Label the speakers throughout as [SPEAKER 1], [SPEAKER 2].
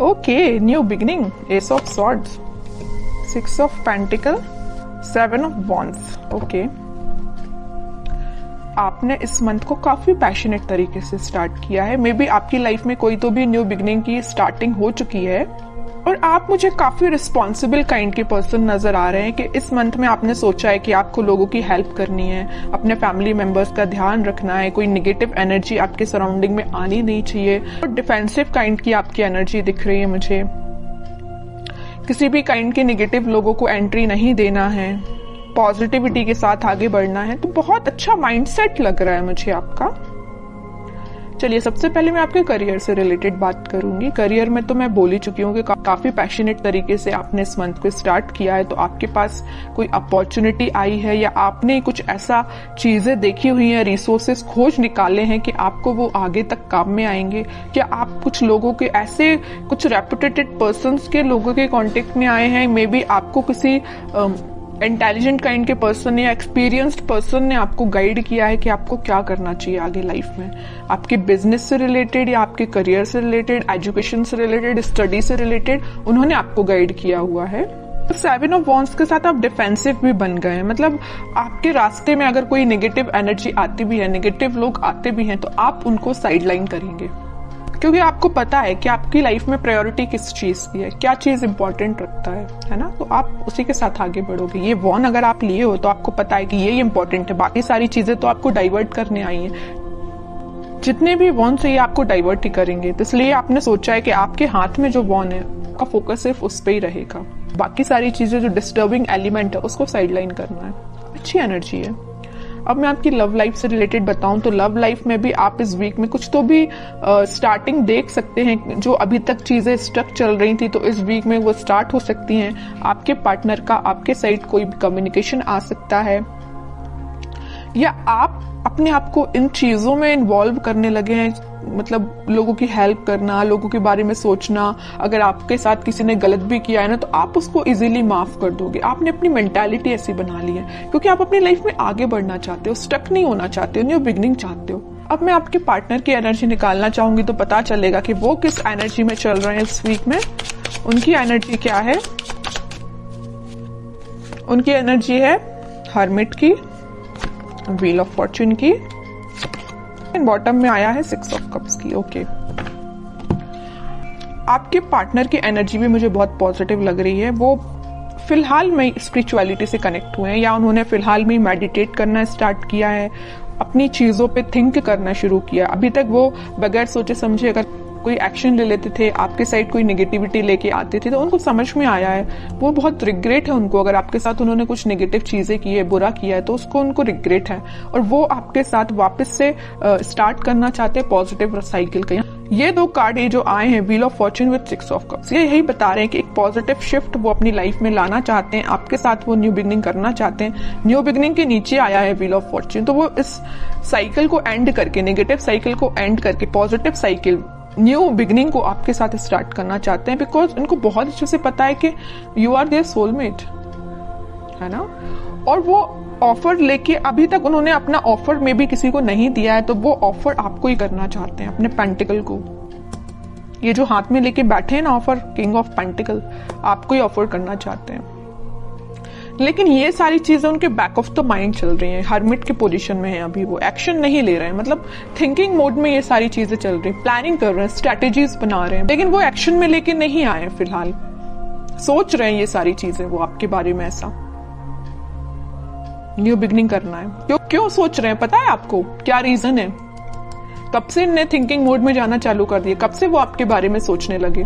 [SPEAKER 1] Okay, new beginning, S of swords, 6 of pentacle, 7 of wands. Okay, आपने इस month को काफी पैशनेट तरीके से स्टार्ट किया है। मे बी आपकी लाइफ में कोई तो भी न्यू बिगिनिंग की स्टार्टिंग हो चुकी है और आप मुझे काफी रिस्पॉन्सिबल काइंड के पर्सन नजर आ रहे हैं कि इस मंथ में आपने सोचा है कि आपको लोगों की हेल्प करनी है, अपने फैमिली मेंबर्स का ध्यान रखना है, कोई नेगेटिव एनर्जी आपके सराउंडिंग में आनी नहीं चाहिए। और डिफेंसिव काइंड की आपकी एनर्जी दिख रही है मुझे, किसी भी काइंड के नेगेटिव लोगों को एंट्री नहीं देना है, पॉजिटिविटी के साथ आगे बढ़ना है। तो बहुत अच्छा माइंडसेट लग रहा है मुझे आपका। चलिए, सबसे पहले मैं आपके करियर से रिलेटेड बात करूंगी। करियर में तो मैं बोल ही चुकी हूँ कि काफी पैशनेट तरीके से आपने इस मंथ को स्टार्ट किया है। तो आपके पास कोई अपॉर्चुनिटी आई है या आपने कुछ ऐसा चीजें देखी हुई है, रिसोर्सेस खोज निकाले हैं कि आपको वो आगे तक काम में आएंगे। क्या आप कुछ लोगों के ऐसे कुछ रेपुटेटेड पर्संस के लोगों के कांटेक्ट में आए हैं? मे बी आपको किसी इंटेलिजेंट काइंड के पर्सन या एक्सपीरियंस्ड पर्सन ने आपको गाइड किया है कि आपको क्या करना चाहिए आगे लाइफ में, आपके बिजनेस से रिलेटेड या आपके करियर से रिलेटेड, एजुकेशन से रिलेटेड, स्टडी से रिलेटेड उन्होंने आपको गाइड किया हुआ है। 7 ऑफ वॉन्ड्स के साथ आप डिफेंसिव भी बन गए हैं। मतलब आपके रास्ते में अगर कोई नेगेटिव एनर्जी आती भी है, नेगेटिव लोग आते भी हैं, तो आप उनको साइडलाइन करेंगे, क्योंकि आपको पता है कि आपकी लाइफ में प्रायोरिटी किस चीज की है, क्या चीज इंपॉर्टेंट रखता है ना। तो आप उसी के साथ आगे बढ़ोगे। ये वॉन अगर आप लिए हो तो आपको पता है कि ये इंपॉर्टेंट है, बाकी सारी चीजें तो आपको डाइवर्ट करने आई हैं। जितने भी वॉन से ये आपको डाइवर्ट ही करेंगे, तो इसलिए आपने सोचा है कि आपके हाथ में जो वॉन है का फोकस सिर्फ उस पर ही रहेगा, बाकी सारी चीजें जो डिस्टर्बिंग एलिमेंट है उसको साइडलाइन करना है। अच्छी एनर्जी है। अब मैं आपकी लव लाइफ से रिलेटेड बताऊं तो लव लाइफ में भी आप इस वीक में कुछ तो भी स्टार्टिंग देख सकते हैं। जो अभी तक चीजें स्टक चल रही थी तो इस वीक में वो स्टार्ट हो सकती हैं। आपके पार्टनर का आपके साइड कोई भी कम्युनिकेशन आ सकता है, या आप अपने आप को इन चीजों में इन्वॉल्व करने लगे हैं। मतलब लोगों की हेल्प करना, लोगों के बारे में सोचना। अगर आपके साथ किसी ने गलत भी किया है ना, तो आप उसको इजीली माफ कर दोगे। आपने अपनी मेंटालिटी ऐसी बना ली है क्योंकि आप अपनी लाइफ में आगे बढ़ना चाहते हो, स्टक नहीं होना चाहते हो, न्यू बिगिनिंग चाहते हो। अब मैं आपके पार्टनर की एनर्जी निकालना चाहूंगी तो पता चलेगा कि वो किस एनर्जी में चल रहे हैं इस वीक में। उनकी एनर्जी क्या है? उनकी एनर्जी है हर्मिट की, व्हील ऑफ फॉर्च्यून की, बॉटम में आया है 6 ऑफ कप्स की। ओके, आपके पार्टनर की एनर्जी भी मुझे बहुत पॉजिटिव लग रही है। वो फिलहाल में स्पिरिचुअलिटी से कनेक्ट हुए हैं, या उन्होंने फिलहाल में मेडिटेट करना स्टार्ट किया है, अपनी चीजों पे थिंक करना शुरू किया। अभी तक वो बगैर सोचे समझे अगर कोई एक्शन ले लेते थे, आपके साइड कोई नेगेटिविटी लेके आते थे, तो उनको समझ में आया है। वो बहुत रिग्रेट है उनको, अगर आपके साथ उन्होंने कुछ नेगेटिव चीजें की है, बुरा किया है, तो उसको उनको रिग्रेट है और वो आपके साथ वापस से स्टार्ट करना चाहते हैं पॉजिटिव साइकिल का। ये 2 कार्ड ये जो आए हैं, wheel of Fortune with 6 of cups, ये यही बता रहे हैं कि एक पॉजिटिव शिफ्ट वो अपनी लाइफ में लाना चाहते हैं, आपके साथ वो न्यू बिगिनिंग करना चाहते हैं। न्यू बिगिनिंग के नीचे आया है व्हील ऑफ फॉर्च्यून, तो वो इस साइकिल को एंड करके, नेगेटिव साइकिल को एंड करके पॉजिटिव साइकिल, न्यू बिगिनिंग को आपके साथ स्टार्ट करना चाहते हैं। बिकॉज उनको बहुत अच्छे से पता है कि यू आर देयर सोलमेट, है ना। और वो ऑफर लेके, अभी तक उन्होंने अपना ऑफर में भी किसी को नहीं दिया है, तो वो ऑफर आपको ही करना चाहते हैं, अपने पेंटिकल को। ये जो हाथ में लेके बैठे हैं ना ऑफर, किंग ऑफ पेंटिकल, आपको ही ऑफर करना चाहते हैं। लेकिन ये सारी चीजें उनके बैक ऑफ द माइंड चल रही हैं, हर्मिट के पोजीशन में है अभी, वो एक्शन नहीं ले रहे हैं। मतलब थिंकिंग मोड में ये सारी चीजें चल रही हैं, प्लानिंग कर रहे हैं, स्ट्रेटेजीज बना रहे हैं, लेकिन वो एक्शन में लेके नहीं आए हैं फिलहाल। सोच रहे हैं ये सारी चीजें वो आपके बारे में, ऐसा न्यू बिगिनिंग करना है। क्यों सोच रहे हैं पता है आपको? क्या रीजन है? कब से इन्हें थिंकिंग मोड में जाना चालू कर दिया? कब से वो आपके बारे में सोचने लगे?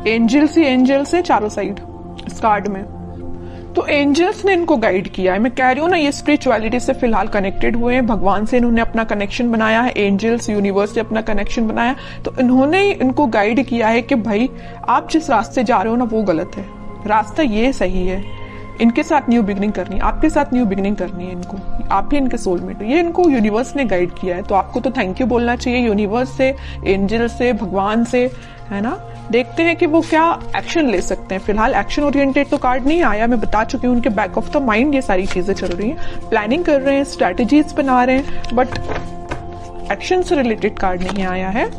[SPEAKER 1] एंजल्स ही एंजल्स है चारों साइड इस कार्ड में। तो एंजल्स ने इनको गाइड किया है। मैं कह रही हूँ ना, ये स्पिरिचुअलिटी से फिलहाल कनेक्टेड हुए हैं, भगवान से इन्होंने अपना कनेक्शन बनाया है, एंजल्स यूनिवर्स से अपना कनेक्शन बनाया। तो इन्होंने इनको गाइड किया है कि भाई आप जिस रास्ते जा रहे हो ना वो गलत है, रास्ता ये सही है। इनके साथ न्यू बिगिनिंग करनी है, आपके साथ न्यू बिगिनिंग करनी है इनको, आप ही इनके सोलमेट हो। ये इनको यूनिवर्स ने गाइड किया है, तो आपको तो थैंक यू बोलना चाहिए यूनिवर्स से, एंजल से, भगवान से, है ना। देखते हैं कि वो क्या एक्शन ले सकते हैं। फिलहाल एक्शन ओरिएंटेड तो कार्ड नहीं आया, मैं बता चुकी हूँ। उनके बैक ऑफ द माइंड ये सारी चीजें चल रही हैं, प्लानिंग कर रहे हैं, स्ट्रैटेजीज बना रहे हैं, बट एक्शन से रिलेटेड कार्ड नहीं आया है।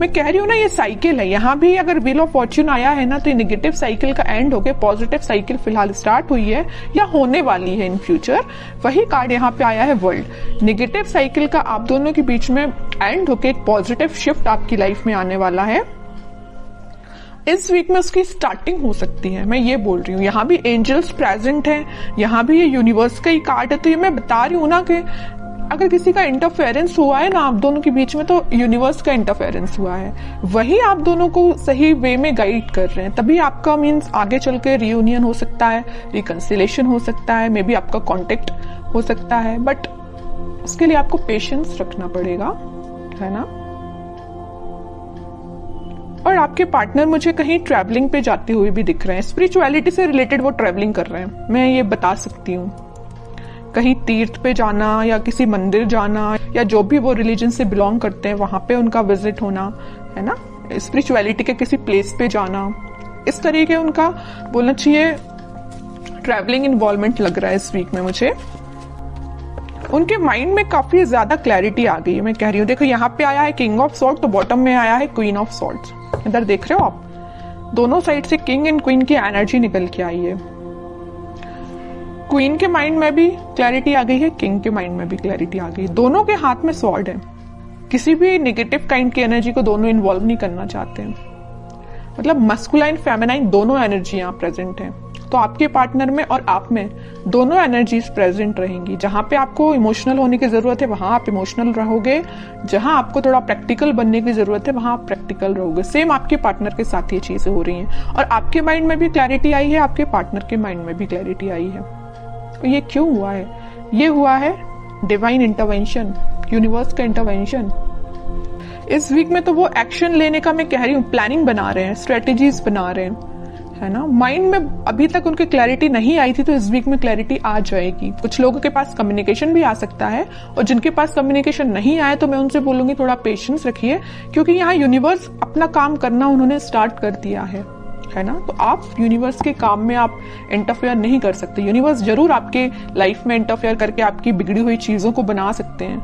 [SPEAKER 1] मैं कह रही हूँ ना, ये साइकिल है। यहाँ भी अगर व्हील ऑफ फॉर्च्यून आया है ना, तो ये नेगेटिव साइकिल का एंड होके पॉजिटिव साइकिल फिलहाल स्टार्ट हुई है या होने वाली है इन फ्यूचर। वही कार्ड यहाँ पे आया है वर्ल्ड। नेगेटिव साइकिल का आप दोनों के बीच में एंड होके एक पॉजिटिव शिफ्ट आपकी लाइफ में आने वाला है। इस वीक में उसकी स्टार्टिंग हो सकती है, मैं ये बोल रही हूँ। यहाँ भी एंजल्स प्रेजेंट हैं, यहाँ भी ये यूनिवर्स का ही कार्ड है। तो ये मैं बता रही हूँ ना कि अगर किसी का इंटरफेरेंस हुआ है ना आप दोनों के बीच में, तो यूनिवर्स का इंटरफेरेंस हुआ है, वही आप दोनों को सही वे में गाइड कर रहे हैं। तभी आपका मीन्स आगे चल के रियूनियन हो सकता है, रिकंसिलेशन हो सकता है, मे बी आपका कॉन्टेक्ट हो सकता है। बट उसके लिए आपको पेशेंस रखना पड़ेगा, है ना। और आपके पार्टनर मुझे कहीं ट्रैवलिंग पे जाते हुए भी दिख रहे हैं। स्पिरिचुअलिटी से रिलेटेड वो ट्रैवलिंग कर रहे हैं, मैं ये बता सकती हूँ। कहीं तीर्थ पे जाना या किसी मंदिर जाना, या जो भी वो रिलीजन से बिलोंग करते हैं वहां पे उनका विजिट होना, है ना। स्पिरिचुअलिटी के किसी प्लेस पे जाना, इस तरीके उनका बोलना चाहिए ट्रैवलिंग इन्वॉल्वमेंट लग रहा है इस वीक में मुझे। उनके माइंड में काफी ज्यादा क्लैरिटी आ गई है, मैं कह रही हूँ। देखो यहाँ पे आया है किंग ऑफ सॉर्ड, तो बॉटम में आया है क्वीन ऑफ सॉर्ड्स। इधर देख रहे हो आप, दोनों साइड से किंग एंड क्वीन की एनर्जी निकल के आई है। क्वीन के माइंड में भी क्लैरिटी आ गई है, किंग के माइंड में भी क्लैरिटी आ गई है। दोनों के हाथ में स्वॉर्ड है। किसी भी नेगेटिव काइंड की एनर्जी को दोनों इन्वॉल्व नहीं करना चाहते हैं। मतलब मस्कुलाइन फेमिनाइन दोनों एनर्जी यहाँ प्रेजेंट है। तो आपके पार्टनर में और आप में दोनों एनर्जीज प्रेजेंट रहेंगी। जहां पे आपको इमोशनल होने की जरूरत है वहां आप इमोशनल रहोगे, जहां आपको थोड़ा प्रैक्टिकल बनने की जरूरत है वहां आप प्रैक्टिकल रहोगे। सेम आपके पार्टनर के साथ ये चीजें हो रही हैं। और आपके माइंड में भी क्लैरिटी आई है, आपके पार्टनर के माइंड में भी क्लैरिटी आई है। तो ये क्यों हुआ है? ये हुआ है डिवाइन इंटरवेंशन, यूनिवर्स का इंटरवेंशन। इस वीक में तो वो एक्शन लेने का मैं कह रही हूँ प्लानिंग बना रहे हैं, स्ट्रेटेजीज बना रहे हैं, है ना। माइंड में अभी तक उनकी क्लैरिटी नहीं आई थी, तो इस वीक में क्लैरिटी आ जाएगी। कुछ लोगों के पास कम्युनिकेशन भी आ सकता है, और जिनके पास कम्युनिकेशन नहीं आया तो मैं उनसे बोलूंगी थोड़ा पेशेंस रखिए, क्योंकि यहाँ यूनिवर्स अपना काम करना उन्होंने स्टार्ट कर दिया है ना। तो आप यूनिवर्स के काम में आप इंटरफेयर नहीं कर सकते। यूनिवर्स जरूर आपके लाइफ में इंटरफेयर करके आपकी बिगड़ी हुई चीजों को बना सकते हैं,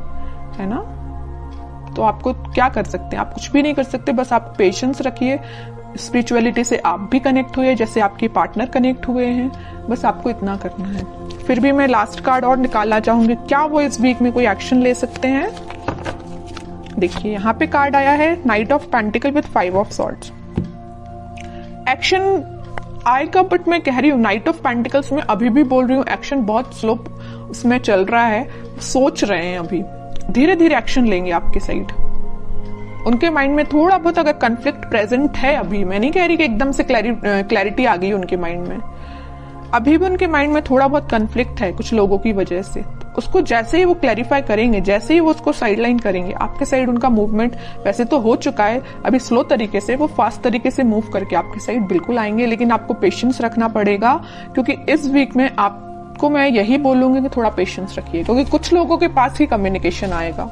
[SPEAKER 1] है ना। तो आपको क्या कर सकते हैं? आप कुछ भी नहीं कर सकते, बस आप पेशेंस रखिए। स्पिरिचुअलिटी से आप भी कनेक्ट हुए जैसे आपके पार्टनर कनेक्ट हुए हैं, बस आपको इतना करना है। फिर भी मैं लास्ट कार्ड और निकालना चाहूंगी, क्या वो इस वीक में कोई एक्शन ले सकते हैं। देखिए यहाँ पे कार्ड आया है night of pentacle with 5 of swords. Action आएगा, बट मैं कह रही हूँ नाइट ऑफ पेंटिकल्स में अभी भी बोल रही हूँ एक्शन बहुत स्लो उसमें चल रहा है। सोच रहे हैं, अभी धीरे धीरे एक्शन लेंगे आपके साइड। उनके माइंड में थोड़ा बहुत अगर कन्फ्लिक्ट प्रेजेंट है अभी, मैं नहीं कह रही कि एकदम से क्लैरिटी आ गई उनके माइंड में, अभी भी उनके माइंड में थोड़ा बहुत कन्फ्लिक्ट है कुछ लोगों की वजह से। उसको जैसे ही वो क्लैरिफाई करेंगे, जैसे ही वो उसको साइडलाइन करेंगे, आपके साइड उनका मूवमेंट वैसे तो हो चुका है, अभी स्लो तरीके से, वो फास्ट तरीके से मूव करके आपके साइड बिल्कुल आएंगे। लेकिन आपको पेशेंस रखना पड़ेगा, क्योंकि इस वीक में आपको मैं यही बोलूंगी कि थोड़ा पेशेंस रखिए, क्योंकि कुछ लोगों के पास ही कम्युनिकेशन आएगा,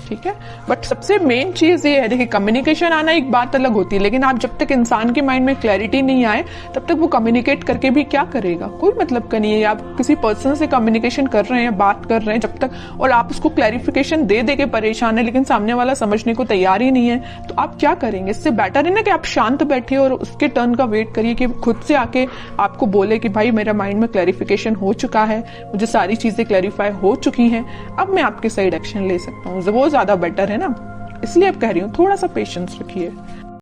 [SPEAKER 1] ठीक है। बट सबसे मेन चीज ये है, देखिए कम्युनिकेशन आना एक बात अलग होती है, लेकिन आप जब तक इंसान के माइंड में क्लैरिटी नहीं आए तब तक वो कम्युनिकेट करके भी क्या करेगा, कोई मतलब का नहीं है। आप किसी पर्सन से कम्युनिकेशन कर रहे हैं, बात कर रहे हैं जब तक, और आप उसको क्लैरिफिकेशन दे दे के परेशान है, लेकिन सामने वाला समझने को तैयार ही नहीं है, तो आप क्या करेंगे। इससे बेटर है ना कि आप शांत बैठिए और उसके टर्न का वेट करिए कि खुद से आके आपको बोले कि भाई मेरा माइंड में क्लैरिफिकेशन हो चुका है, मुझे सारी चीजें क्लैरिफाई हो चुकी हैं, अब मैं आपके साइड एक्शन ले सकता हूँ। वो ज्यादा बेटर है ना, इसलिए अब कह रही हूँ थोड़ा सा पेशेंस रखिए।